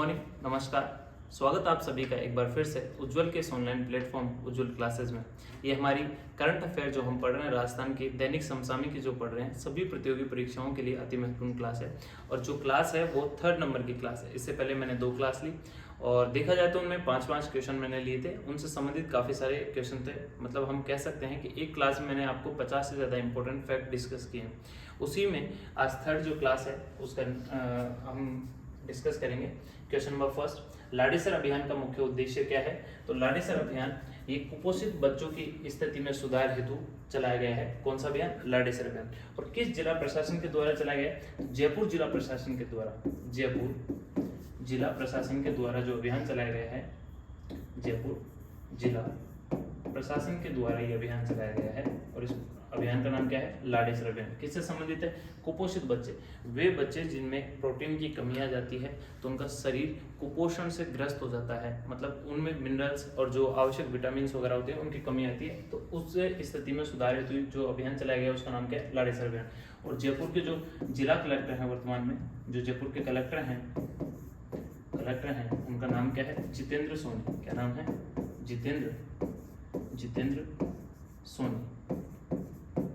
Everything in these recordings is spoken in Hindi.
मॉर्निंग, नमस्कार। स्वागत आप सभी का एक बार फिर से उज्जवल के इस ऑनलाइन प्लेटफॉर्म उज्जवल क्लासेस में। ये हमारी करंट अफेयर जो हम पढ़ रहे हैं, राजस्थान की दैनिक समसामयिक की जो पढ़ रहे हैं, सभी प्रतियोगी परीक्षाओं के लिए अति महत्वपूर्ण क्लास है। और जो क्लास है वो 3rd नंबर की क्लास है। इससे पहले मैंने 2 क्लास ली और देखा जाए तो उनमें 5-5 क्वेश्चन मैंने लिए थे। उनसे संबंधित काफ़ी सारे क्वेश्चन थे। मतलब हम कह सकते हैं कि एक क्लास में मैंने आपको 50 से ज़्यादा इंपॉर्टेंट फैक्ट डिस्कस किए हैं। उसी में आज 3rd जो क्लास है उसका हम डिस्कस करेंगे। क्वेश्चन नंबर फर्स्ट, लाड़ेसर अभियान का मुख्य उद्देश्य क्या है? तो लाड़ेसर अभियान ये कुपोषित बच्चों की स्थिति में सुधार हेतु चलाया गया है। कौन सा अभियान? लाड़ेसर अभियान। और किस जिला प्रशासन के द्वारा चलाया गया है? जयपुर जिला प्रशासन के द्वारा। जयपुर जिला प्रशासन के द्वारा जो अभियान चलाया गया है, जयपुर जिला प्रशासन के द्वारा ये अभियान चलाया गया है। और इस अभियान का नाम क्या है? लाड़ेसर अभियान। किससे संबंधित है? कुपोषित बच्चे, वे बच्चे जिनमें प्रोटीन की कमी आ जाती है तो उनका शरीर कुपोषण से ग्रस्त हो जाता है। मतलब उनमें मिनरल्स और जो आवश्यक विटामिन वगैरह होते हैं उनकी कमी आती है। तो उस स्थिति में सुधार हेतु जो अभियान चलाया गया उसका नाम क्या है? लाड़ेसर अभियान। और जयपुर के जो जिला कलेक्टर हैं, वर्तमान में जो जयपुर के कलेक्टर हैं उनका नाम क्या है? जितेंद्र सोनी। क्या नाम है? जितेंद्र सोनी।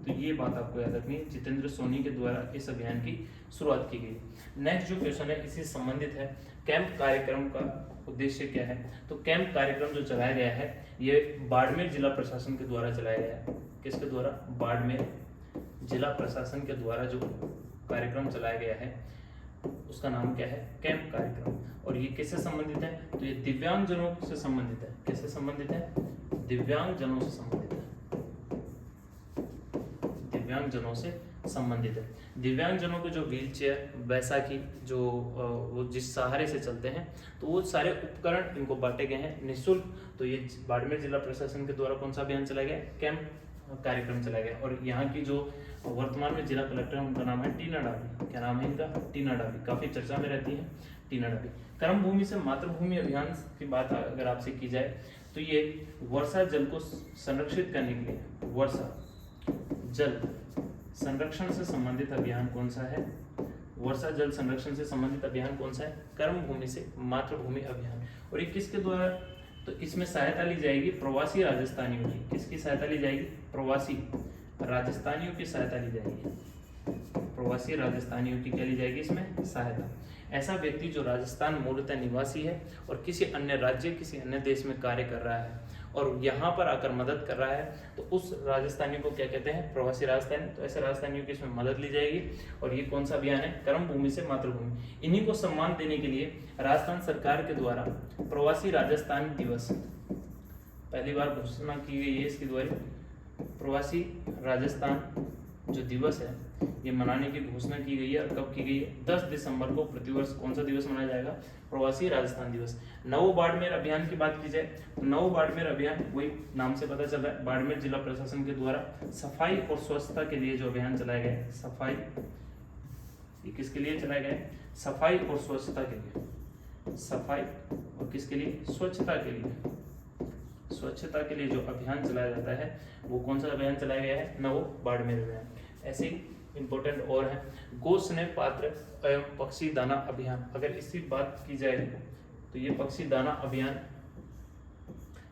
तो ये बात आपको याद रखनी है, जितेंद्र सोनी के द्वारा इस अभियान की शुरुआत की गई। नेक्स्ट जो क्वेश्चन है इसी से संबंधित है। कैंप कार्यक्रम का उद्देश्य क्या है? तो कैंप कार्यक्रम जो चलाया गया है ये बाड़मेर जिला प्रशासन के द्वारा चलाया गया है। किसके द्वारा? बाड़मेर जिला प्रशासन के द्वारा जो कार्यक्रम चलाया गया है उसका नाम क्या है? कैंप कार्यक्रम। और ये किससे संबंधित है? तो ये दिव्यांगजनों से संबंधित है। किससे संबंधित है? दिव्यांगजनों से संबंधित है। दिव्यांगजनों से संबंधित है। दिव्यांगजनों के जो व्हील चेयर, बैसाखी, जो वो जिस सहारे से चलते हैं, तो वो सारे उपकरण इनको बांटे गए हैं निःशुल्क। तो ये बाड़मेर जिला प्रशासन के द्वारा कौन सा अभियान चलाया गया? कैंप कार्यक्रम चलाया गया। और यहाँ की जो वर्तमान में जिला कलेक्टर है उनका नाम है टीना डाबी। क्या नाम है इनका? टीना डाबी। काफी चर्चा में रहती है टीना डाबी। कर्म भूमि से मातृभूमि अभियान की बात अगर आपसे की जाए तो ये वर्षा जल को संरक्षित करने के लिए, वर्षा जल संरक्षण से संबंधित अभियान कौन सा है? वर्षा जल संरक्षण से संबंधित अभियान कौन सा है? कर्म भूमि से मातृभूमि अभियान। और ये किसके द्वारा? तो इसमें सहायता ली जाएगी प्रवासी राजस्थानियों की। किसकी सहायता ली जाएगी? प्रवासी राजस्थानियों की सहायता ली जाएगी। प्रवासी राजस्थानियों की क्या ली जाएगी इसमें? सहायता। ऐसा व्यक्ति जो राजस्थान मूलतः निवासी है और किसी अन्य राज्य, किसी अन्य देश में कार्य कर रहा है और यहाँ पर आकर मदद कर रहा है, तो उस राजस्थानी को क्या कहते हैं? प्रवासी राजस्थानी। तो ऐसे राजस्थानियों की इसमें मदद ली जाएगी। और ये कौन सा अभियान है? कर्म भूमि से मातृभूमि। इन्हीं को सम्मान देने के लिए राजस्थान सरकार के द्वारा प्रवासी राजस्थान दिवस पहली बार घोषणा की गई है। इसके द्वारा प्रवासी राजस्थान जो दिवस है ये मनाने की घोषणा की गई है। और कब की गई है? 10 दिसंबर को प्रतिवर्ष कौन सा दिवस मनाया जाएगा? प्रवासी राजस्थान दिवस। नवो बाड़मेर अभियान की बात की जाए तो नवो बाड़मेर अभियान, वही नाम से पता चल रहा है, बाड़मेर जिला प्रशासन के द्वारा सफाई और स्वच्छता के लिए जो अभियान चलाया गया है। सफाई, ये किसके लिए चलाया गया है? सफाई और स्वच्छता के लिए। सफाई और किसके लिए? स्वच्छता के लिए। स्वच्छता के लिए जो अभियान चलाया जाता है वो कौन सा अभियान चलाया गया है? नवो बाड़मेर अभियान। ऐसे ही इंपॉर्टेंट और है गो स्नेह पात्र एवं पक्षी दाना अभियान। अगर इसकी बात की जाए तो ये पक्षी दाना अभियान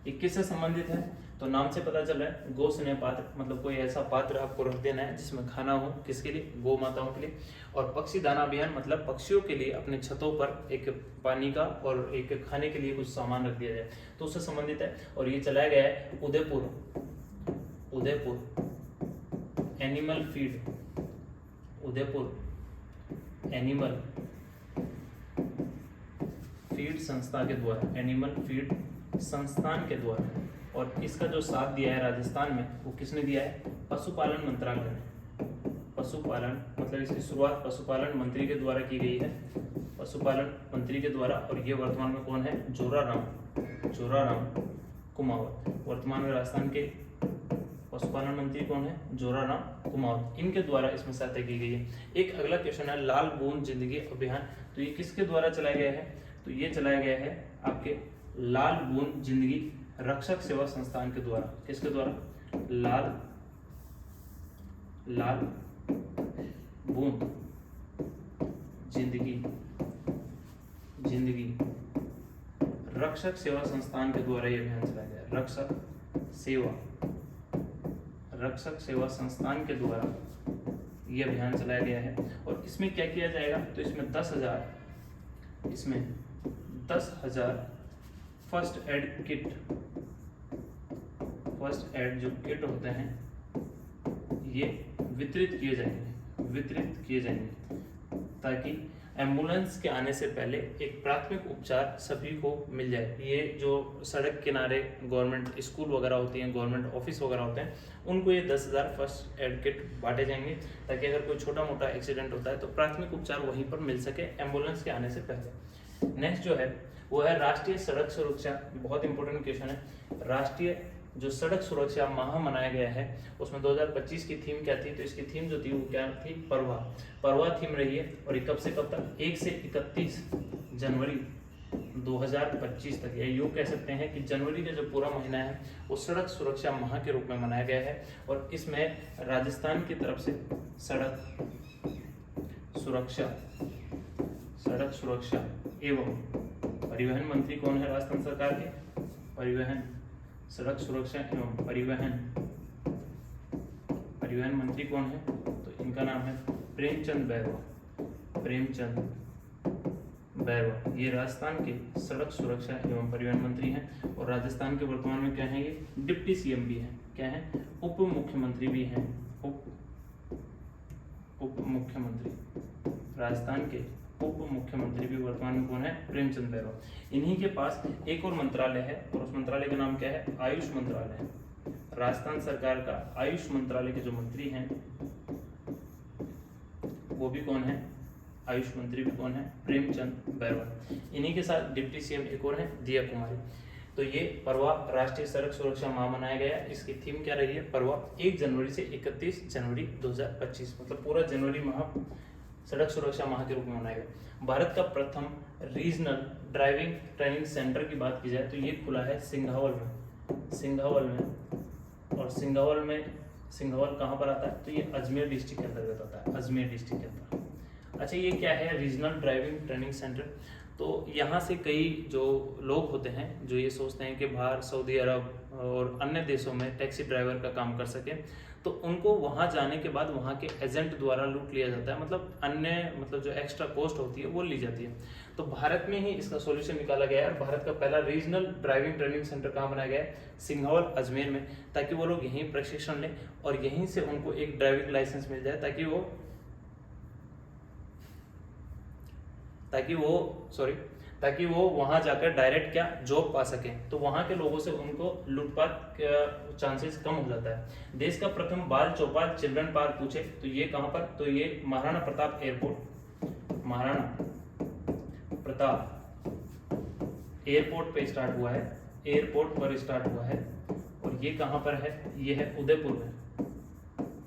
ये किससे संबंधित है? तो नाम से पता चल रहा है गो स्नेह पात्र, मतलब कोई ऐसा पात्र आपको रख देना है जिसमें खाना हो। किसके लिए? गौ माताओं के लिए। और पक्षी दाना अभियान मतलब पक्षियों के लिए अपने छतों पर एक पानी का और एक खाने के लिए कुछ सामान रख दिया जाए, तो उससे संबंधित है। और ये चलाया गया है Udaipur animal feed, Udaipur animal feed संस्था के द्वारा, एनिमल फीड संस्थान के द्वारा। और इसका जो साथ दिया है राजस्थान में वो किसने दिया है? पशुपालन मंत्रालय ने। पशुपालन मतलब इसकी शुरुआत पशुपालन मंत्री के द्वारा की गई है। पशुपालन मंत्री के द्वारा। और ये वर्तमान में कौन है? जोराराम कुमावत। वर्तमान में राजस्थान के पशुपालन मंत्री कौन है? जोराराम कुमावत। इनके द्वारा इसमें सहायता की गई है। एक अगला क्वेश्चन है लाल बूंद जिंदगी अभियान। तो ये किसके द्वारा चलाया गया है? तो ये चलाया गया है आपके लाल बूंद जिंदगी रक्षक सेवा संस्थान के द्वारा। किसके द्वारा? लाल बूंद जिंदगी जिंदगी रक्षक सेवा संस्थान के द्वारा ये अभियान चलाया गया। रक्षक सेवा संस्थान के द्वारा ये अभियान चलाया गया है। और इसमें क्या किया जाएगा, तो इसमें 10,000 फर्स्ट एड जो किट होते हैं ये वितरित किए जाएंगे ताकि एम्बुलेंस के आने से पहले एक प्राथमिक उपचार सभी को मिल जाए। ये जो सड़क किनारे गवर्नमेंट स्कूल वगैरह होती हैं, गवर्नमेंट ऑफिस वगैरह होते हैं, उनको ये 10,000 फर्स्ट एड किट बांटे जाएंगे ताकि अगर कोई छोटा मोटा एक्सीडेंट होता है तो प्राथमिक उपचार वहीं पर मिल सके एम्बुलेंस के आने से पहले। नेक्स्ट जो है वो है राष्ट्रीय सड़क सुरक्षा। बहुत इंपॉर्टेंट क्वेश्चन है। राष्ट्रीय जो सड़क सुरक्षा माह मनाया गया है उसमें 2025 की थीम क्या थी, तो इसकी थीम जो थी वो क्या थी, परवा थीम रही है। और कब से कब तक, 1 से 31 जनवरी 2025 तक। या यूँ कह सकते हैं कि जनवरी का जो पूरा महीना है वो सड़क सुरक्षा माह के रूप में मनाया गया है। और इसमें राजस्थान की तरफ से सड़क सुरक्षा एवं परिवहन मंत्री कौन है राजस्थान सरकार के, सड़क सुरक्षा एवं परिवहन मंत्री कौन है, तो इनका नाम है प्रेमचंद बैरवा। ये राजस्थान के सड़क सुरक्षा एवं परिवहन मंत्री हैं। और राजस्थान के वर्तमान में क्या है, ये डिप्टी सीएम भी हैं, क्या है, उप मुख्यमंत्री भी हैं, उप मुख्यमंत्री। राजस्थान के उप मुख्यमंत्री भी वर्तमान में कौन है, प्रेमचंद बैरवा। इन्हीं के पास एक और मंत्रालय है और उस मंत्रालय का नाम क्या है, आयुष मंत्रालय। राजस्थान सरकार का आयुष मंत्रालय के जो मंत्री हैं वो भी कौन है, आयुष मंत्री भी कौन है, प्रेमचंद बैरवा। इन्हीं के साथ डिप्टी सीएम एक और है, दिया कुमारी। तो ये परवा राष्ट्रीय सड़क सुरक्षा माह मनाया गया। इसकी थीम क्या रही है, परवा 1 जनवरी से 31 जनवरी 2025, मतलब पूरा जनवरी माह सड़क सुरक्षा माह के रूप में मनाया गया। भारत का प्रथम रीजनल ड्राइविंग ट्रेनिंग सेंटर की बात की जाए तो ये खुला है सिंघावल में। और सिंघावल कहाँ पर आता है, तो ये अजमेर डिस्ट्रिक्ट के अंतर्गत आता है, अजमेर डिस्ट्रिक्ट के अंतर्गत। अच्छा, ये क्या है, रीजनल ड्राइविंग ट्रेनिंग सेंटर। तो यहाँ से कई जो लोग होते हैं जो ये सोचते हैं कि बाहर सऊदी अरब और अन्य देशों में टैक्सी ड्राइवर का काम कर सके, तो उनको वहाँ जाने के बाद वहाँ के एजेंट द्वारा लूट लिया जाता है, मतलब जो एक्स्ट्रा कॉस्ट होती है वो ली जाती है। तो भारत में ही इसका सॉल्यूशन निकाला गया है और भारत का पहला रीजनल ड्राइविंग ट्रेनिंग सेंटर कहाँ बनाया गया है, सिंघावल अजमेर में, ताकि वो लोग यहीं प्रशिक्षण लें और यहीं से उनको एक ड्राइविंग लाइसेंस मिल जाए ताकि वो वहां जाकर डायरेक्ट क्या जॉब पा सके। तो वहां के लोगों से उनको लूटपाट का चांसेस कम हो जाता है। देश का प्रथम बाल चौपाल चिल्ड्रन पार्क पूछे तो ये कहां पर, तो ये महाराणा प्रताप एयरपोर्ट पे स्टार्ट हुआ है, एयरपोर्ट पर स्टार्ट हुआ है। और ये कहां पर है, ये है उदयपुर में।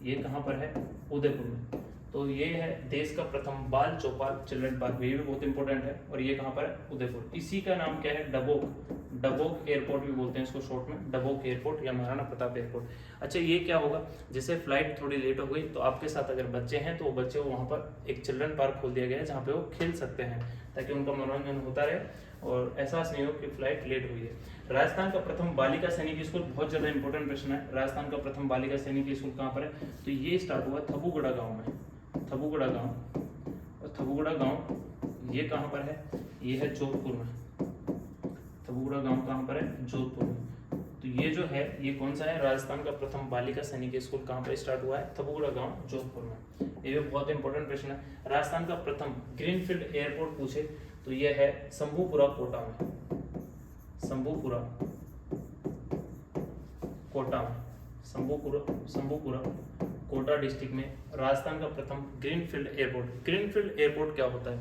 ये कहां पर है, उदयपुर में। तो ये है देश का प्रथम बाल चौपाल चिल्ड्रन पार्क, ये भी बहुत इंपॉर्टेंट है। और ये कहाँ पर है, उदयपुर। इसी का नाम क्या है, डबोक एयरपोर्ट भी बोलते हैं इसको शॉर्ट में, डबोक एयरपोर्ट या महाराणा प्रताप एयरपोर्ट। अच्छा, ये क्या होगा, जैसे फ्लाइट थोड़ी लेट हो गई तो आपके साथ अगर बच्चे हैं तो वो बच्चे को वहाँ पर एक चिल्ड्रन पार्क खोल दिया गया है जहाँ पे वो खेल सकते हैं ताकि उनका मनोरंजन होता रहे और एहसास नहीं हो कि फ्लाइट लेट हुई है। राजस्थान का प्रथम बालिका सैनिक स्कूल, बहुत ज्यादा इंपॉर्टेंट प्रश्न है। राजस्थान का प्रथम बालिका सैनिक स्कूल कहाँ पर है, तो ये स्टार्ट हुआ थबुगढ़ा गाँव में, थबुगढ़ा गांव। और थबुगढ़ा गांव ये कहां पर है, ये है जोधपुर में। थबुगढ़ा गांव कहां पर है, जोधपुर में। तो ये जो है ये कौन सा है, राजस्थान का प्रथम बालिका सैनिक स्कूल कहां पर स्टार्ट हुआ है, थबुगढ़ा गांव, जोधपुर में। ये भी बहुत इंपॉर्टेंट प्रश्न है। राजस्थान का प्रथम ग्रीनफील्ड एयरपोर्ट पूछे तो ये है शंभूपुरा कोटा में, शंभूपुरा कोटा डिस्ट्रिक्ट में राजस्थान का प्रथम ग्रीनफील्ड एयरपोर्ट। ग्रीनफील्ड एयरपोर्ट क्या होता है,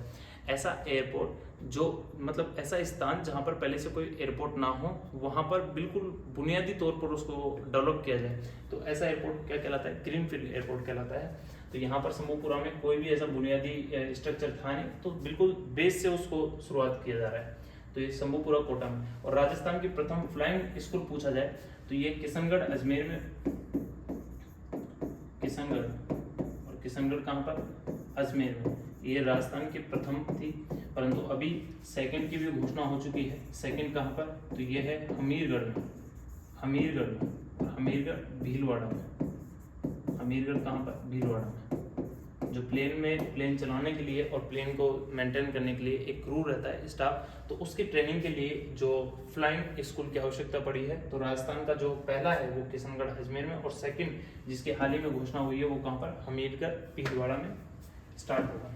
ऐसा एयरपोर्ट जो मतलब ऐसा स्थान जहां पर पहले से कोई एयरपोर्ट ना हो, वहां पर बिल्कुल बुनियादी तौर पर उसको डेवलप किया जाए, तो ऐसा एयरपोर्ट क्या कहलाता है, ग्रीनफील्ड एयरपोर्ट कहलाता है। तो यहाँ पर शंभूपुरा में कोई भी ऐसा बुनियादी स्ट्रक्चर था नहीं, तो बिल्कुल बेस से उसको शुरुआत किया जा रहा है। तो ये शंभूपुरा कोटा में। और राजस्थान की प्रथम फ्लाइंग स्कूल पूछा जाए तो ये किशनगढ़ अजमेर में, किशनगढ़ कहाँ पर, अजमेर में। ये राजस्थान की प्रथम थी, परंतु अभी सेकंड की भी घोषणा हो चुकी है। सेकंड कहाँ पर, तो ये है हमीरगढ़ में, हमीरगढ़ भीलवाड़ा में, हमीरगढ़ कहाँ पर, भीलवाड़ा में। जो प्लेन चलाने के लिए और प्लेन को मेंटेन करने के लिए एक क्रू रहता है, स्टाफ, तो उसकी ट्रेनिंग के लिए जो फ्लाइंग स्कूल की आवश्यकता पड़ी है, तो राजस्थान का जो पहला है वो किशनगढ़ अजमेर में, और सेकंड जिसकी हाल ही में घोषणा हुई है वो कहाँ पर, हमीरगढ़ भीलवाड़ा में स्टार्ट होगा।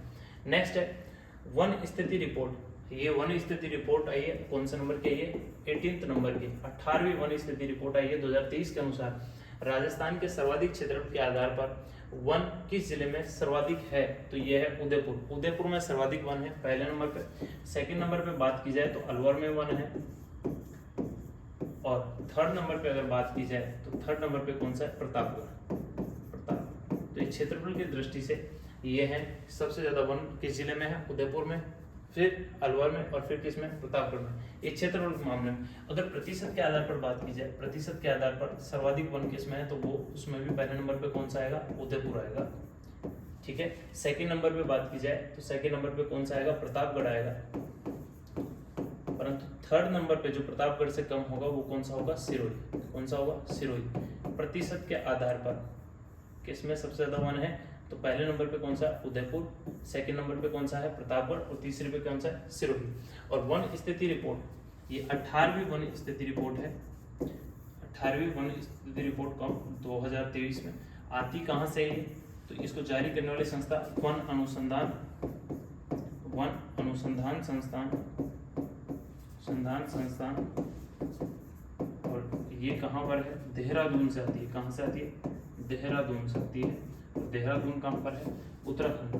नेक्स्ट है वन स्थिति रिपोर्ट। ये वन स्थिति रिपोर्ट आई है, कौन से नंबर की आई है, 18 नंबर की, 18वीं वन स्थिति रिपोर्ट आई है 2023 के अनुसार। राजस्थान के सर्वाधिक क्षेत्रफल के आधार पर वन किस जिले में सर्वाधिक है, तो ये है उदयपुर में सर्वाधिक वन है पहले नंबर पे। सेकंड नंबर पे बात की जाए तो अलवर में वन है, और थर्ड नंबर पे अगर बात की जाए तो थर्ड नंबर पे कौन सा है, प्रतापगढ़। तो ये क्षेत्रफल की दृष्टि से ये है सबसे ज्यादा वन किस जिले में है, उदयपुर में, फिर अलवर में, और फिर किसमें, प्रतापगढ़ में। ये क्षेत्रफल के मामले में अगर प्रतिशत के आधार पर बात की जाए, प्रतिशत के आधार पर सर्वाधिक वन किसमें है, तो वो उसमें भी पहले नंबर पे कौन सा आएगा, उदयपुर आएगा। ठीक है, सेकंड नंबर पे बात की जाए तो सेकंड नंबर पे कौन सा आएगा, प्रतापगढ़ आएगा। परंतु थर्ड नंबर पे जो प्रतापगढ़ से कम होगा वो कौन सा होगा, सिरोही। कौन सा होगा, सिरोही। प्रतिशत के आधार पर किसमें सबसे ज्यादा वन है, तो पहले नंबर पे कौन सा, उदयपुर, सेकंड नंबर पे कौन सा है, प्रतापगढ़, और तीसरे पे कौन सा है, सिरोही। और वन स्थिति रिपोर्ट, ये 18वीं वन स्थिति रिपोर्ट है। 18वीं वन स्थिति रिपोर्ट कौन, 2023 में आती कहाँ से है, तो इसको जारी करने वाली संस्था वन अनुसंधान संस्थान, और ये कहाँ पर है, देहरादून से आती है। कहाँ से आती है, देहरादून से आती है। देहरादून कहाँ पर है, उत्तराखंड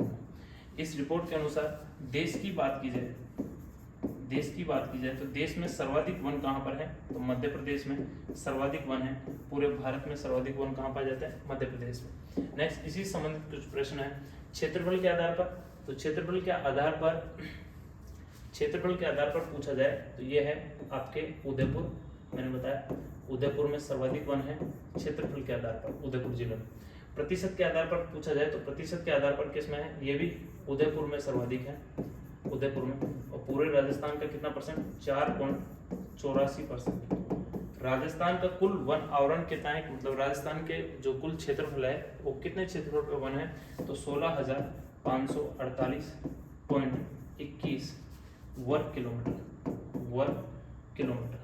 में। इस रिपोर्ट के अनुसार देश की बात की जाए तो देश में सर्वाधिक वन कहाँ पर है, तो मध्य प्रदेश में सर्वाधिक वन है। पूरे भारत में सर्वाधिक वन कहाँ पाए जाते हैं, मध्य प्रदेश में। नेक्स्ट इसी संबंधित कुछ प्रश्न है क्षेत्रफल के आधार पर। तो क्षेत्रफल के आधार पर पूछा जाए तो ये है आपके उदयपुर, मैंने बताया उदयपुर में सर्वाधिक वन है क्षेत्रफल के आधार पर, उदयपुर जिले में। प्रतिशत के आधार पर पूछा जाए तो प्रतिशत के आधार पर किसमें है, ये भी उदयपुर में सर्वाधिक है, उदयपुर में। और पूरे राजस्थान का कितना परसेंट, 4.84%। राजस्थान का कुल वन आवरण कितना है, मतलब राजस्थान के जो कुल क्षेत्रफल है वो कितने क्षेत्रफल पे वन है, तो 16,548.21 वर्ग किलोमीटर।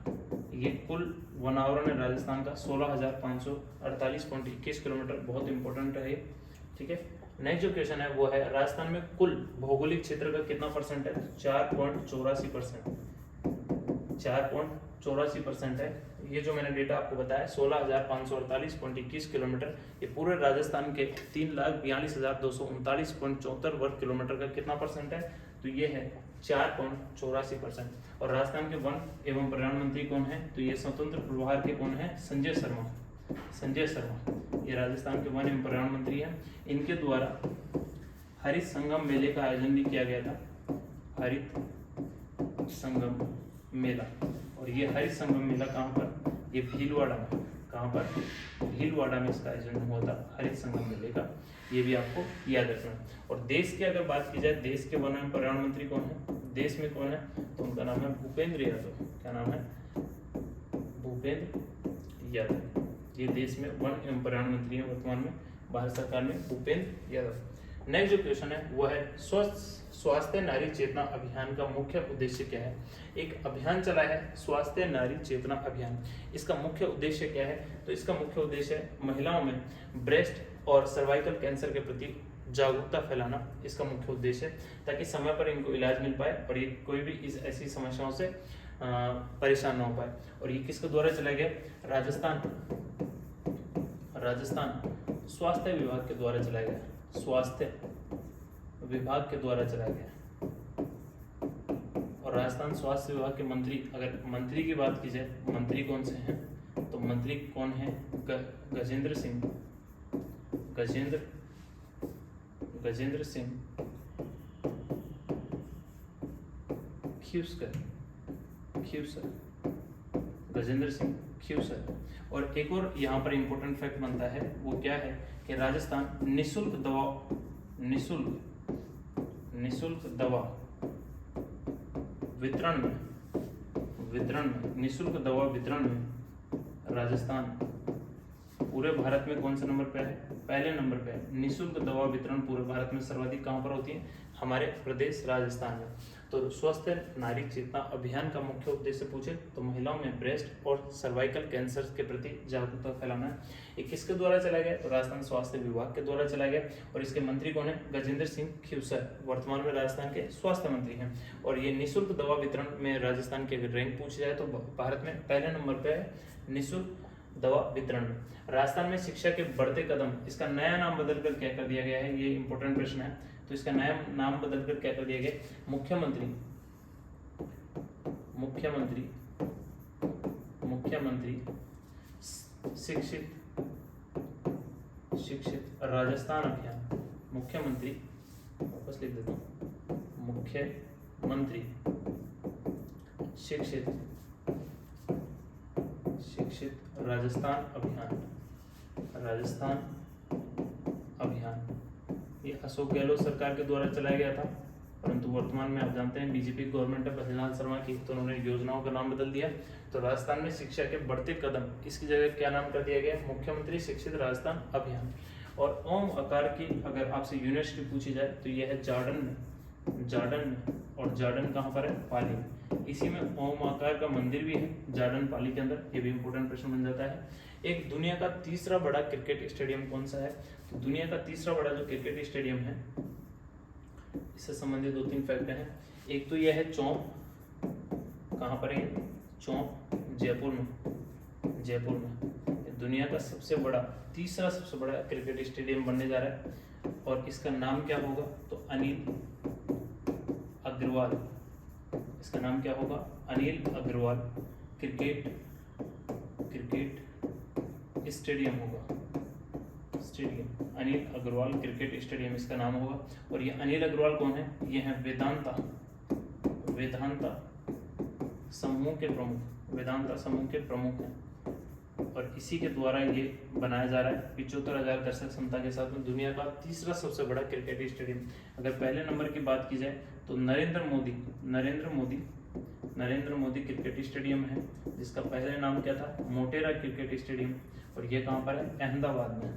ये कुल वन आवरण है राजस्थान का 16,548.21 किलोमीटर। बहुत इंपॉर्टेंट है ये। ठीक है, नेक्स्ट जो क्वेश्चन है वो है राजस्थान में कुल भौगोलिक क्षेत्र का कितना परसेंट है, 4.84% है। ये जो मैंने डेटा आपको बताया 16,548.21 किलोमीटर, ये पूरे राजस्थान के 3,42,239.74 वर्ग किलोमीटर का कितना परसेंट है, तो ये है 4.84%। और राजस्थान के वन एवं पर्यावरण मंत्री कौन है, तो ये स्वतंत्र प्रभार के कौन है, संजय शर्मा। ये राजस्थान के वन एवं पर्यावरण मंत्री हैं। इनके द्वारा हरित संगम मेले का आयोजन भी किया गया था, हरित संगम मेला। और ये हरित संगम मेला कहाँ पर, ये भीलवाड़ा में। कहाँ पर, भीलवाड़ा में इसका आयोजन हुआ था हरित संगम मेले का। ये भी आपको याद रखना। और देश की अगर बात की जाए, देश के वन एवं पर्यावरण मंत्री कौन है, देश में कौन है, तो उनका नाम है भूपेंद्र यादव। क्या नाम है, भूपेंद्र यादव। ये देश में वन एवं पर्यावरण मंत्री हैं वर्तमान में भारत सरकार में, भूपेंद्र यादव। नेक्स्ट जो क्वेश्चन है वो है स्वास्थ्य नारी चेतना अभियान का मुख्य उद्देश्य क्या है। एक अभियान चला है स्वास्थ्य नारी चेतना अभियान। इसका मुख्य उद्देश्य क्या है, तो इसका मुख्य उद्देश्य है महिलाओं में ब्रेस्ट और सर्वाइकल कैंसर के प्रति जागरूकता फैलाना। इसका मुख्य उद्देश्य है ताकि समय पर इनको इलाज मिल पाए और ये कोई भी इस ऐसी समस्याओं से परेशान न हो पाए। और ये किसके द्वारा चलाया गया, राजस्थान स्वास्थ्य विभाग के द्वारा चलाया गया, स्वास्थ्य विभाग के द्वारा चलाया गया। और राजस्थान स्वास्थ्य विभाग के मंत्री, अगर मंत्री की बात की जाए, मंत्री कौन से हैं, तो मंत्री कौन है, गजेंद्र सिंह ख्यूसर। और एक और यहाँ पर इम्पोर्टेंट फैक्ट बनता है, वो क्या है कि राजस्थान निःशुल्क निशुल्क दवा वितरण में निशुल्क दवा वितरण में राजस्थान पूरे भारत में कौन से नंबर पे है? पहले नंबर पे है। निशुल्क दवा वितरण पूरे भारत में सर्वाधिक कहाँ पर होती है? हमारे प्रदेश राजस्थान में। तो स्वस्थ नारी चेतना अभियान का मुख्य उद्देश्य पूछे तो महिलाओं में ब्रेस्ट और सर्वाइकल कैंसर के प्रति जागरूकता फैलाना है। ये किसके द्वारा चलाया गया? तो राजस्थान स्वास्थ्य विभाग के द्वारा चलाया गया और इसके मंत्री कौन है? गजेंद्र सिंह खीवसर, वर्तमान में राजस्थान के स्वास्थ्य मंत्री हैं। और ये निःशुल्क दवा वितरण में राजस्थान की अगर रैंक पूछी जाए तो भारत में पहले नंबर पे है निःशुल्क दवा वितरण में। राजस्थान में शिक्षा के बढ़ते कदम, इसका नया नाम बदलकर क्या कर दिया गया है? ये इंपॉर्टेंट प्रश्न है। तो इसका नया नाम बदलकर क्या कर दिया गया? मुख्यमंत्री शिक्षित राजस्थान अभियान। मुख्यमंत्री, वापस लिख देता हूँ, मुख्यमंत्री शिक्षित राजस्थान अभियान। ये अशोक गहलोत सरकार के द्वारा चलाया गया था, परंतु वर्तमान में आप जानते हैं बीजेपी गवर्नमेंट है भजनलाल शर्मा की, तो उन्होंने योजनाओं का नाम बदल दिया। तो राजस्थान में शिक्षा के बढ़ते कदम, इसकी जगह क्या नाम कर दिया गया? मुख्यमंत्री शिक्षित राजस्थान अभियान। और ओम आकार की अगर आपसे यूनिवर्सिटी पूछी जाए तो यह है जार्डन में, और जार्डन कहाँ पर है? पाली। इसी में ओम आकार का मंदिर भी है जार्डन पाली के अंदर। ये भी इंपॉर्टेंट प्रश्न बन जाता है। एक दुनिया का तीसरा बड़ा क्रिकेट स्टेडियम कौन सा है? तो दुनिया का तीसरा बड़ा जो क्रिकेट स्टेडियम है, इससे संबंधित 2-3 फैक्ट हैं। एक तो यह है चौंक, कहाँ पर है? चौंक जयपुर में। दुनिया का तीसरा सबसे बड़ा क्रिकेट स्टेडियम बनने जा रहा है और इसका नाम क्या होगा? तो अनिल अग्रवाल। इसका नाम क्या होगा? अनिल अग्रवाल क्रिकेट स्टेडियम होगा। अनिल अग्रवाल क्रिकेट स्टेडियम इसका नाम होगा। और ये अनिल अग्रवाल कौन है? ये है वेदांता समूह के प्रमुख हैं और इसी के द्वारा ये बनाया जा रहा है। 75,000 दर्शक क्षमता के साथ में दुनिया का तीसरा सबसे बड़ा क्रिकेट स्टेडियम। अगर पहले नंबर की बात की जाए तो नरेंद्र मोदी क्रिकेट स्टेडियम है, जिसका पहले नाम क्या था? Motera cricket stadium. और ये कहाँ पर है? अहमदाबाद में।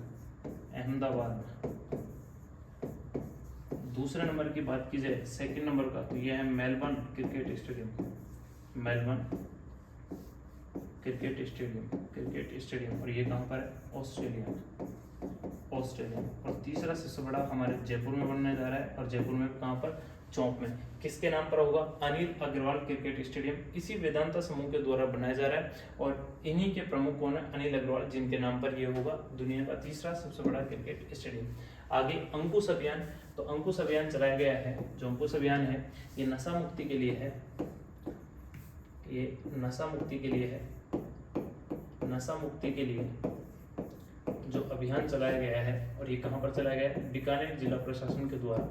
दूसरे नंबर की बात की जाए, सेकंड नंबर का, तो ये है मेलबर्न क्रिकेट स्टेडियम। और ये कहाँ पर है? ऑस्ट्रेलिया। और तीसरा सबसे बड़ा हमारे जयपुर में बनने जा रहा है और जयपुर में कहाँ पर? चौक में। किसके नाम पर होगा? अनिल अग्रवाल क्रिकेट स्टेडियम इसी वेदांता समूह के द्वारा बनाया जा रहा है और इन्हीं के प्रमुख कौन है? अनिल अग्रवाल, जिनके नाम पर यह होगा दुनिया का तीसरा सबसे बड़ा क्रिकेट स्टेडियम। आगे अंकुश अभियान। तो अंकुश अभियान चलाया गया है। जो अंकुश अभियान है ये नशा मुक्ति के लिए है। नशा मुक्ति के लिए जो अभियान चलाया गया है और ये कहाँ पर चलाया गया है? बीकानेर जिला प्रशासन के द्वारा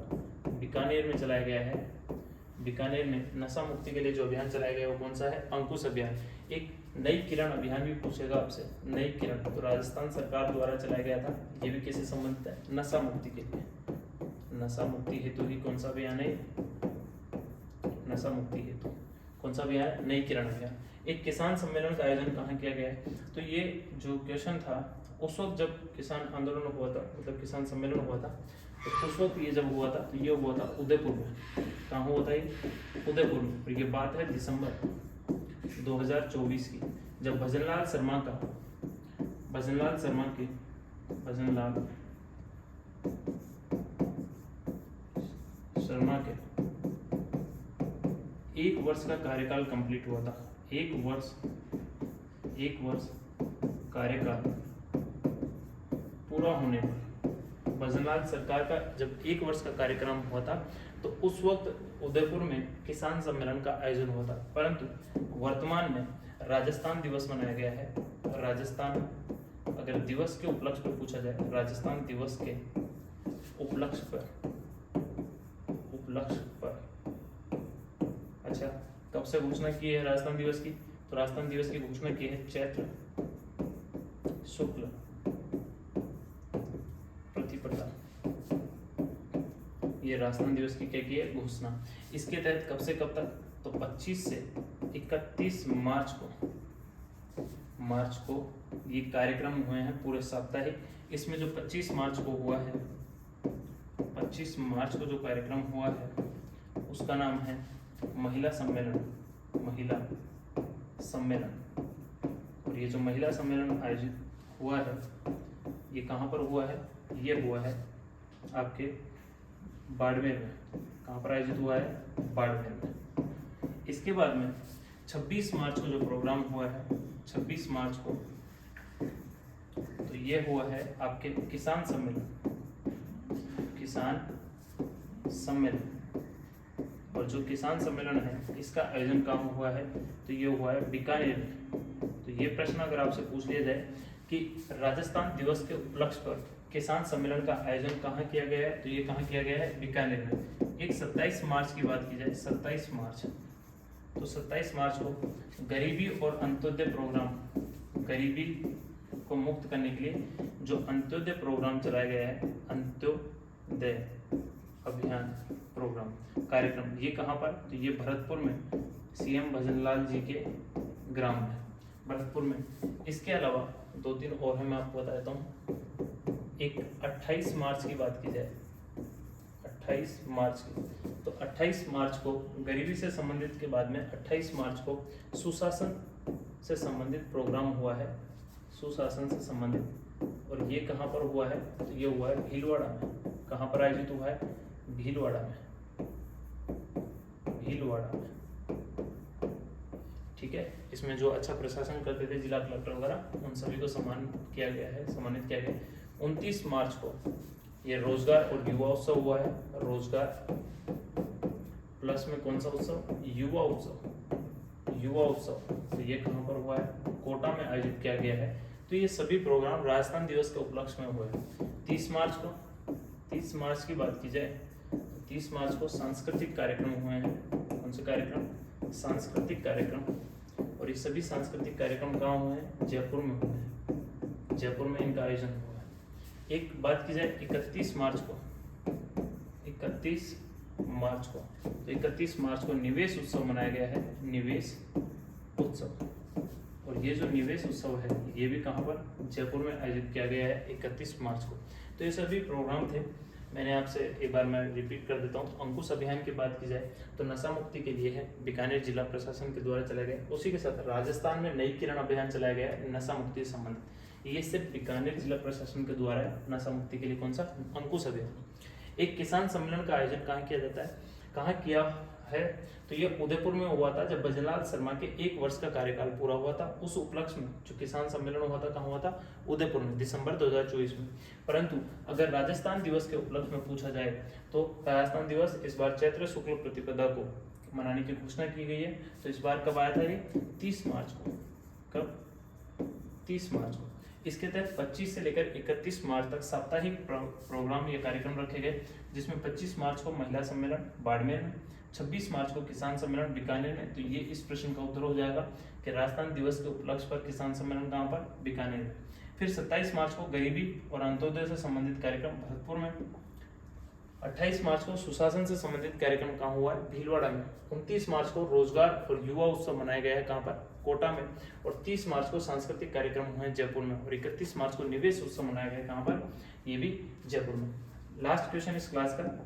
बीकानेर में चलाया गया है। बीकानेर में नशा मुक्ति के लिए जो अभियान चलाया गया है वो कौन सा है? अंकुश अभियान। एक नई किरण अभियान भी पूछेगा आपसे। नई किरण तो राजस्थान सरकार द्वारा चलाया गया था। ये भी किससे संबंधित है? नशा मुक्ति के लिए। नशा मुक्ति हेतु ही कौन सा अभियान है? नशा मुक्ति हेतु कौन सा अभियान? नई किरण अभियान। एक किसान सम्मेलन का आयोजन कहाँ किया गया है? तो ये जो क्वेश्चन था उस वक्त जब किसान आंदोलन हुआ था, मतलब किसान सम्मेलन हुआ था, तो उस वक्त ये जब हुआ था तो ये हुआ था उदयपुर में। कहाँ हुआ था ये? उदयपुर में। और ये बात है दिसंबर 2024 की, जब भजनलाल शर्मा के 1 वर्ष का कार्यकाल कंप्लीट हुआ था। 1 वर्ष कार्यकाल पूरा होने पर भजनलाल सरकार का जब 1 वर्ष का कार्यक्रम हुआ था तो उस वक्त उदयपुर में किसान सम्मेलन का आयोजन हुआ था। परंतु वर्तमान में राजस्थान दिवस मनाया गया है। राजस्थान अगर दिवस के उपलक्ष्य पर पूछा जाए, राजस्थान दिवस के उपलक्ष्य पर अच्छा कब से घोषणा की है राजस्थान दिवस की? तो राजस्थान दिवस की घोषणा की है चैत्र शुक्ल प्रतिपदा ये राजस्थान दिवस की क्या की है, घोषणा। इसके तहत कब से कब तक, तो 25 से 31 मार्च को ये कार्यक्रम हुए हैं पूरे साप्ताहिक। इसमें जो 25 मार्च को हुआ है, 25 मार्च को जो कार्यक्रम हुआ है उसका नाम है महिला सम्मेलन, महिला सम्मेलन। और ये जो महिला सम्मेलन आयोजित हुआ है ये कहाँ पर हुआ है, ये हुआ है आपके बाड़मेर में। कहाँ पर आयोजित हुआ है, बाड़मेर में। इसके बाद में 26 मार्च को जो प्रोग्राम हुआ है, 26 मार्च को, तो ये हुआ है आपके किसान सम्मेलन, किसान सम्मेलन। और जो किसान सम्मेलन है इसका आयोजन कहाँ हुआ है, तो ये हुआ है बीकानेर में। तो ये प्रश्न अगर आपसे पूछ लिया जाए कि राजस्थान दिवस के उपलक्ष्य पर किसान सम्मेलन का आयोजन कहाँ किया गया है, तो ये कहाँ किया गया है, बीकानेर में। एक 27 मार्च की बात की जाए, 27 मार्च, तो 27 मार्च को गरीबी और अंत्योदय प्रोग्राम, गरीबी को मुक्त करने के लिए जो अंत्योदय प्रोग्राम चलाया गया है, अंत्योदय अभियान प्रोग्राम कार्यक्रम, ये कहाँ पर, तो ये भरतपुर में, सीएम भजनलाल जी के ग्राम में, भरतपुर में। इसके अलावा 2-3 और है, मैं आपको बता देता हूँ। एक 28 मार्च की बात की जाए, 28 मार्च की, तो 28 मार्च को गरीबी से संबंधित के बाद में 28 मार्च को सुशासन से संबंधित प्रोग्राम हुआ है, सुशासन से संबंधित। और ये कहाँ पर हुआ है, तो ये हुआ है भीलवाड़ा में। कहाँ पर आयोजित हुआ है, भीलवाड़ा में, भीलवाड़ा में, ठीक है। इसमें जो अच्छा प्रशासन करते थे जिला कलेक्टर वगैरह, उन सभी को सम्मानित किया गया है, सम्मानित किया गया। 29 मार्च को ये रोजगार और युवा उत्सव हुआ है, रोजगार प्लस में कौन सा उत्सव, युवा उत्सव, युवा उत्सव। तो ये कहाँ पर हुआ है, कोटा में आयोजित किया गया है। तो ये सभी प्रोग्राम राजस्थान दिवस के उपलक्ष्य में हुए हैं। 30 मार्च को, 30 मार्च की बात की जाए, 30 मार्च को सांस्कृतिक कार्यक्रम हुए हैं। कौन से कार्यक्रम, सांस्कृतिक कार्यक्रम। और ये सभी सांस्कृतिक कार्यक्रम कहाँ हुए हैं, जयपुर में हुए हैं, जयपुर में इनका आयोजन हुआ है। एक बात की जाए 31 मार्च को, 31 मार्च को, तो 31 मार्च को निवेश उत्सव मनाया गया है, निवेश उत्सव। और ये जो निवेश उत्सव है ये भी कहाँ पर, जयपुर में आयोजित किया गया है 31 मार्च को। तो ये सभी प्रोग्राम थे। मैंने आपसे एक बार मैं रिपीट कर देता हूँ। अंकुश अभियान की बात की जाए तो नशा मुक्ति के लिए है, बीकानेर जिला प्रशासन के द्वारा चलाया गया। उसी के साथ राजस्थान में नई किरण अभियान चलाया गया है नशा मुक्ति से संबंधित। ये सिर्फ बीकानेर जिला प्रशासन के द्वारा है, नशा मुक्ति के लिए कौन सा, अंकुश अभियान। एक किसान सम्मेलन का आयोजन कहाँ किया जाता है, कहाँ किया है, तो ये उदयपुर में हुआ था जब भजनलाल शर्मा के 1 वर्ष का कार्यकाल पूरा हुआ था। उस उपलक्ष्य में जो किसान सम्मेलन हुआ था, कहाँ हुआ था, उदयपुर में, दिसंबर 2024 में। परंतु अगर राजस्थान दिवस के उपलक्ष्य में पूछा जाए तो राजस्थान दिवस इस बार चैत्र शुक्ल प्रतिपदा को मनाने की घोषणा की गई है। तो इस बार कब आया था ये, 30 मार्च को। कब, 30 मार्च को। इसके तहत 25 से लेकर 31 मार्च तक साप्ताहिक प्रोग्राम या कार्यक्रम रखे गए, जिसमें 25 मार्च को महिला सम्मेलन बाड़मेर में, 26 मार्च को किसान सम्मेलन बीकानेर में। तो ये इस प्रश्न का उत्तर हो जाएगा कि राजस्थान दिवस के उपलक्ष्य पर किसान सम्मेलन कहाँ पर, बीकानेर में। फिर 27 मार्च को गरीबी और अंत्योदय से संबंधित कार्यक्रम भरतपुर में। 28 मार्च को सुशासन से संबंधित कार्यक्रम कहाँ हुआ है, भीलवाड़ा में। 29 मार्च को रोजगार और युवा उत्सव मनाया गया है, कहाँ पर, कोटा में। और 30 मार्च को सांस्कृतिक कार्यक्रम हुए हैं जयपुर में। और 31 मार्च को निवेश उत्सव मनाया गया, कहाँ पर, ये भी जयपुर में। लास्ट क्वेश्चन इस क्लास का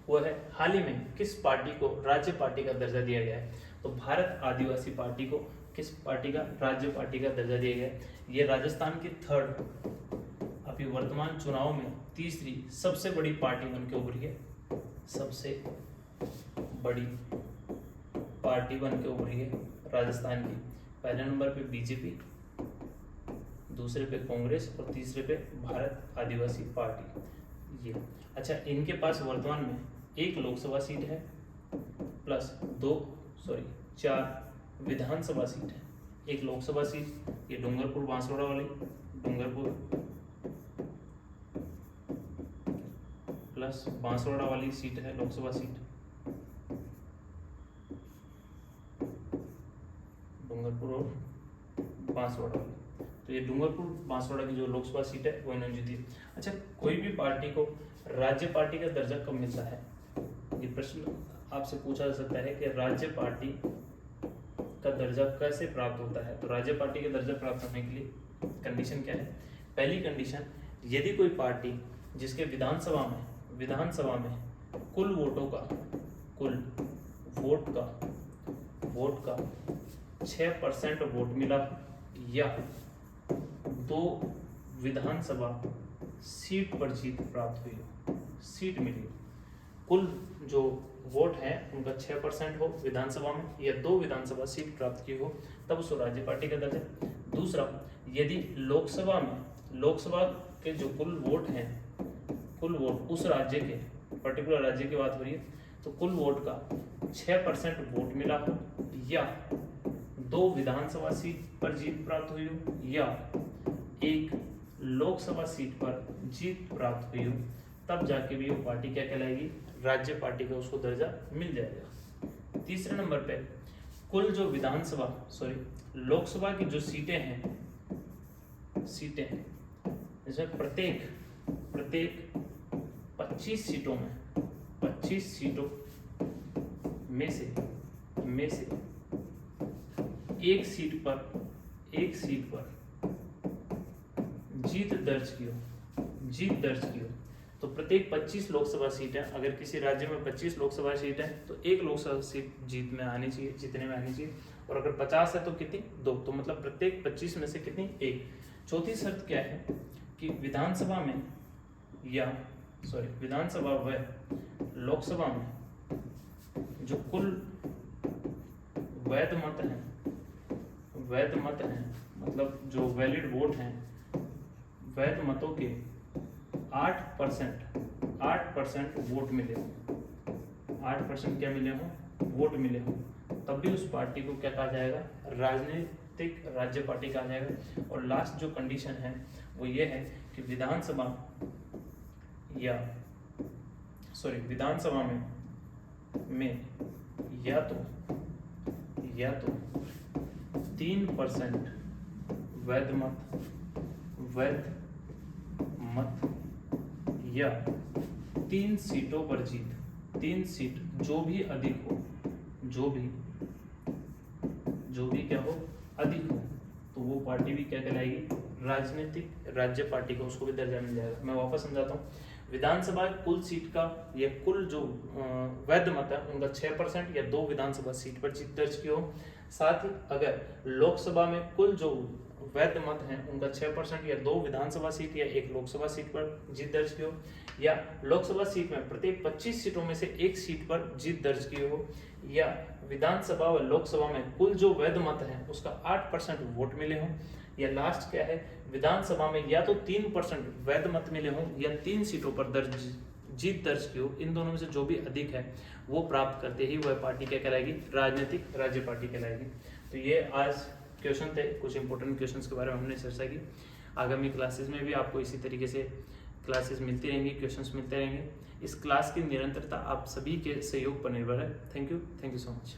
वो है, हाल ही में किस पार्टी को राज्य पार्टी का दर्जा दिया गया है। तो भारत आदिवासी पार्टी को किस पार्टी का, राज्य पार्टी का दर्जा दिया गया है। ये राजस्थान की 3rd अभी वर्तमान चुनाव में 3री सबसे बड़ी पार्टी बन के उभरी है, सबसे बड़ी पार्टी बन के उभरी है राजस्थान की। पहले नंबर पे बीजेपी, दूसरे पे कांग्रेस और तीसरे पे भारत आदिवासी पार्टी। ये अच्छा, इनके पास वर्तमान में 1 लोकसभा सीट है प्लस 4 विधानसभा सीट है। 1 लोकसभा सीट ये डूंगरपुर बांसवाड़ा वाली, डूंगरपुर प्लस बांसवाड़ा वाली सीट है लोकसभा सीट, डूंगरपुर और बांसवाड़ा वाली। तो तो ये डूंगरपुर बांसवाड़ा की जो लोकसभा सीट है वो इन्होंने जीती। अच्छा, कोई भी पार्टी को राज्य पार्टी का दर्जा कब मिलता है? ये प्रश्न आपसे पूछा जा सकता है कि राज्य पार्टी का दर्जा कैसे प्राप्त होता है। तो राज्य पार्टी का दर्जा प्राप्त होने के लिए कंडीशन क्या है? पहली कंडीशन, यदि कोई पार्टी जिसके विधानसभा में कुल वोट का 6% वोट मिला या 2 विधानसभा सीट पर जीत प्राप्त हुई हो, सीट मिली, कुल जो वोट है उनका 6% हो विधानसभा में या 2 विधानसभा सीट प्राप्त की हो, तब उसको राज्य पार्टी का दर्जा। दूसरा, यदि लोकसभा के जो कुल वोट उस राज्य के पर्टिकुलर राज्य की बात हो रही है, तो कुल वोट का 6% वोट मिला हो या 2 विधानसभा सीट पर जीत प्राप्त हुई हो या 1 लोकसभा सीट पर जीत प्राप्त हुई हो, तब जाके भी वो पार्टी क्या कहलाएगी? राज्य पार्टी का उसको दर्जा मिल जाएगा। तीसरे नंबर पे, कुल जो लोकसभा की जो सीटें हैं इसमें प्रत्येक 25 सीटों में से एक सीट पर जीत दर्ज की हो। तो प्रत्येक 25 लोकसभा सीट है, अगर किसी राज्य में 25 लोकसभा सीट है तो 1 लोकसभा सीट जीतने में आनी चाहिए, और अगर 50 है तो कितनी? 2। तो मतलब प्रत्येक 25 में से कितनी? 1। चौथी शर्त क्या है कि विधानसभा व लोकसभा में जो कुल वैध मत हैं, मतलब जो वैलिड वोट हैं, वैध मतों के 8% वोट मिले हो, 8% क्या मिले हो? वोट मिले हो, तब भी उस पार्टी को क्या कहा जाएगा? राजनीतिक राज्य पार्टी कहा जाएगा। और लास्ट जो कंडीशन है वो ये है कि विधानसभा में या तो 3% वैध मत या 3 सीटों पर जीत, 3 सीट जो भी अधिक हो, जो भी क्या हो? अधिक हो, तो वो पार्टी भी क्या कहलाएगी? राजनीतिक राज्य पार्टी का उसको भी दर्जा मिल जाएगा। मैं वापस समझाता हूँ। विधानसभा कुल सीट का या कुल जो वैध मत है उनका 6% या 2 विधानसभा सीट पर जीत दर्ज की हो। साथ ही अगर लोकसभा में कुल जो वैध मत हैं उनका 6% या 2 विधानसभा सीट या 1 लोकसभा सीट पर जीत दर्ज की हो, या लोकसभा सीट में प्रत्येक 25 सीटों में से 1 सीट पर जीत दर्ज की हो, या विधानसभा व लोकसभा में कुल जो वैध मत है उसका 8% वोट मिले हो, या लास्ट क्या है, विधानसभा में या तो 3% वैध मत मिले हो या 3 सीटों पर जीत दर्ज की हो। इन दोनों में से जो भी अधिक है वो प्राप्त करते ही वह पार्टी क्या कहलाएगी? राजनीतिक राज्य पार्टी कहलाएगी। तो ये आज क्वेश्चन थे, कुछ इंपॉर्टेंट क्वेश्चंस के बारे में हमने चर्चा की। आगामी क्लासेस में भी आपको इसी तरीके से क्लासेस मिलती रहेंगी, क्वेश्चंस मिलते रहेंगे। इस क्लास की निरंतरता आप सभी के सहयोग पर निर्भर है। Thank you so much.